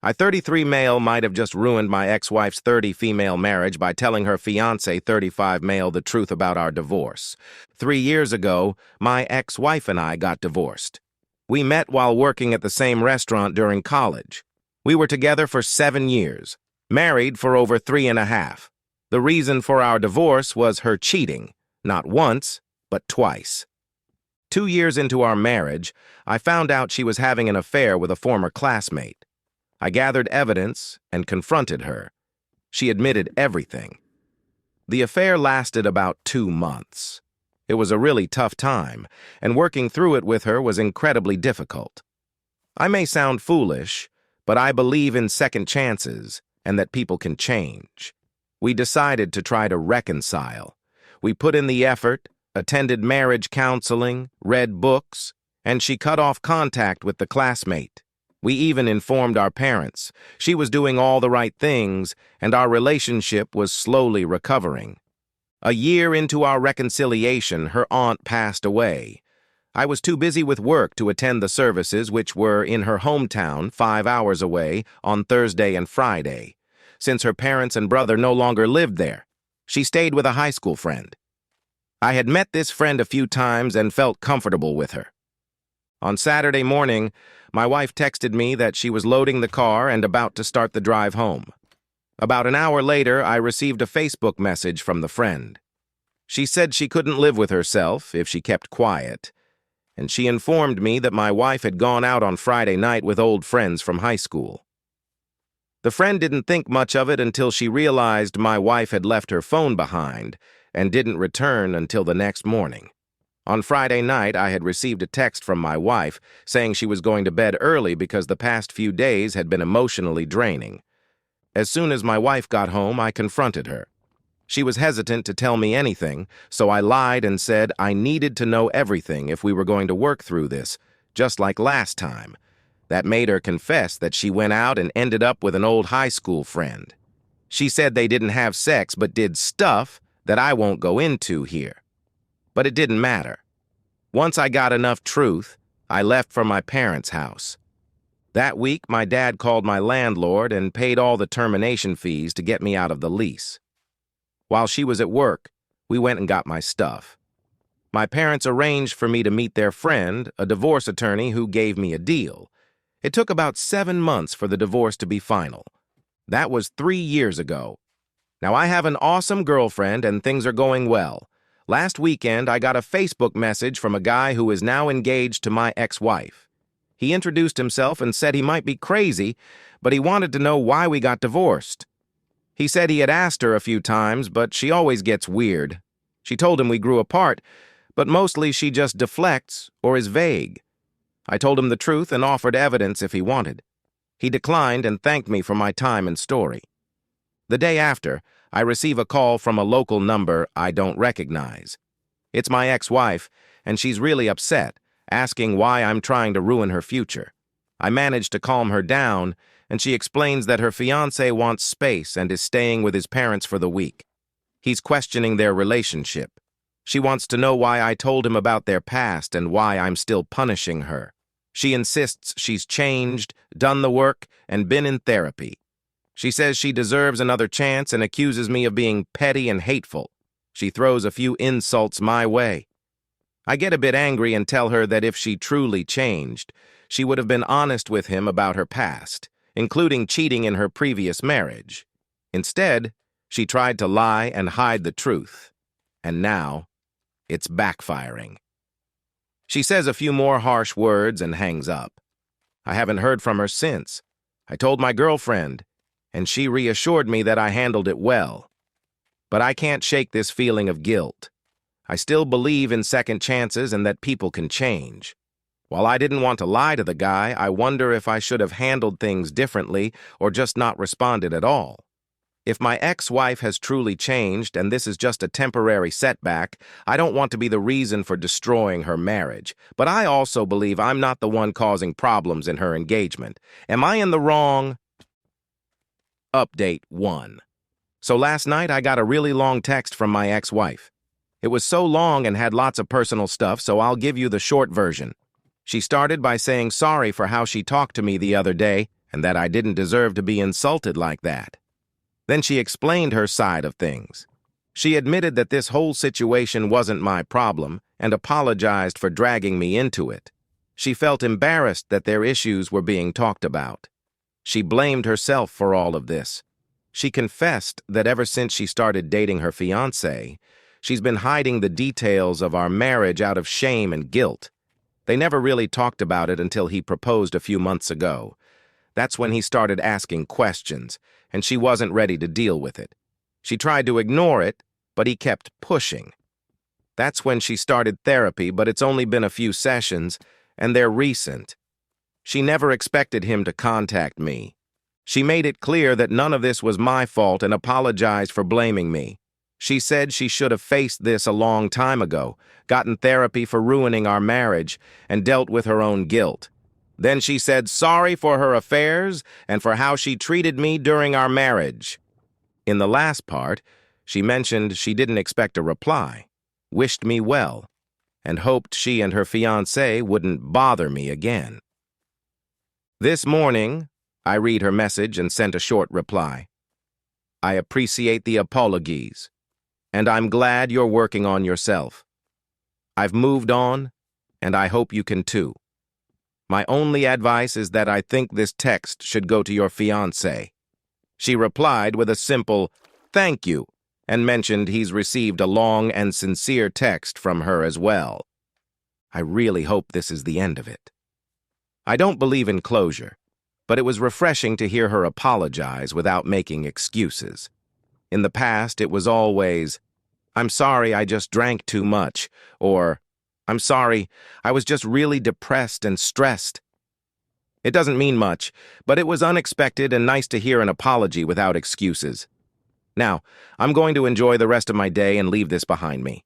I 33 male might have just ruined my ex-wife's 30 female marriage by telling her fiancé 35 male the truth about our divorce. 3 years ago, my ex-wife and I got divorced. We met while working at the same restaurant during college. We were together for 7 years, married for over 3.5. The reason for our divorce was her cheating, not once, but twice. 2 years into our marriage, I found out she was having an affair with a former classmate. I gathered evidence and confronted her. She admitted everything. The affair lasted about 2 months. It was a really tough time, and working through it with her was incredibly difficult. I may sound foolish, but I believe in second chances and that people can change. We decided to try to reconcile. We put in the effort, attended marriage counseling, read books, and she cut off contact with the classmate. We even informed our parents. She was doing all the right things, and our relationship was slowly recovering. A year into our reconciliation, her aunt passed away. I was too busy with work to attend the services, which were in her hometown, 5 hours away, on Thursday and Friday. Since her parents and brother no longer lived there, she stayed with a high school friend. I had met this friend a few times and felt comfortable with her. On Saturday morning, my wife texted me that she was loading the car and about to start the drive home. About an hour later, I received a Facebook message from the friend. She said she couldn't live with herself if she kept quiet, and she informed me that my wife had gone out on Friday night with old friends from high school. The friend didn't think much of it until she realized my wife had left her phone behind and didn't return until the next morning. On Friday night, I had received a text from my wife saying she was going to bed early because the past few days had been emotionally draining. As soon as my wife got home, I confronted her. She was hesitant to tell me anything, so I lied and said I needed to know everything if we were going to work through this, just like last time. That made her confess that she went out and ended up with an old high school friend. She said they didn't have sex but did stuff that I won't go into here. But it didn't matter. Once I got enough truth, I left for my parents' house. That week, my dad called my landlord and paid all the termination fees to get me out of the lease. While she was at work, we went and got my stuff. My parents arranged for me to meet their friend, a divorce attorney who gave me a deal. It took about 7 months for the divorce to be final. That was 3 years ago. Now I have an awesome girlfriend and things are going well. Last weekend, I got a Facebook message from a guy who is now engaged to my ex-wife. He introduced himself and said he might be crazy, but he wanted to know why we got divorced. He said he had asked her a few times, but she always gets weird. She told him we grew apart, but mostly she just deflects or is vague. I told him the truth and offered evidence if he wanted. He declined and thanked me for my time and story. The day after, I receive a call from a local number I don't recognize. It's my ex-wife, and she's really upset, asking why I'm trying to ruin her future. I manage to calm her down, and she explains that her fiancé wants space and is staying with his parents for the week. He's questioning their relationship. She wants to know why I told him about their past and why I'm still punishing her. She insists she's changed, done the work, and been in therapy. She says she deserves another chance and accuses me of being petty and hateful. She throws a few insults my way. I get a bit angry and tell her that if she truly changed, she would have been honest with him about her past, including cheating in her previous marriage. Instead, she tried to lie and hide the truth. And now, it's backfiring. She says a few more harsh words and hangs up. I haven't heard from her since. I told my girlfriend, and she reassured me that I handled it well. But I can't shake this feeling of guilt. I still believe in second chances and that people can change. While I didn't want to lie to the guy, I wonder if I should have handled things differently or just not responded at all. If my ex-wife has truly changed and this is just a temporary setback, I don't want to be the reason for destroying her marriage. But I also believe I'm not the one causing problems in her engagement. Am I in the wrong? Update 1. So last night I got a really long text from my ex-wife. It was so long and had lots of personal stuff, so I'll give you the short version. She started by saying sorry for how she talked to me the other day and that I didn't deserve to be insulted like that. Then she explained her side of things. She admitted that this whole situation wasn't my problem and apologized for dragging me into it. She felt embarrassed that their issues were being talked about. She blamed herself for all of this. She confessed that ever since she started dating her fiancé, she's been hiding the details of our marriage out of shame and guilt. They never really talked about it until he proposed a few months ago. That's when he started asking questions, and she wasn't ready to deal with it. She tried to ignore it, but he kept pushing. That's when she started therapy, but it's only been a few sessions, and they're recent. She never expected him to contact me. She made it clear that none of this was my fault and apologized for blaming me. She said she should have faced this a long time ago, gotten therapy for ruining our marriage, and dealt with her own guilt. Then she said sorry for her affairs and for how she treated me during our marriage. In the last part, she mentioned she didn't expect a reply, wished me well, and hoped she and her fiancé wouldn't bother me again. This morning, I read her message and sent a short reply. I appreciate the apologies, and I'm glad you're working on yourself. I've moved on, and I hope you can too. My only advice is that I think this text should go to your fiancé. She replied with a simple, "Thank you," and mentioned he's received a long and sincere text from her as well. I really hope this is the end of it. I don't believe in closure, but it was refreshing to hear her apologize without making excuses. In the past, it was always, "I'm sorry I just drank too much," or, "I'm sorry, I was just really depressed and stressed." It doesn't mean much, but it was unexpected and nice to hear an apology without excuses. Now, I'm going to enjoy the rest of my day and leave this behind me.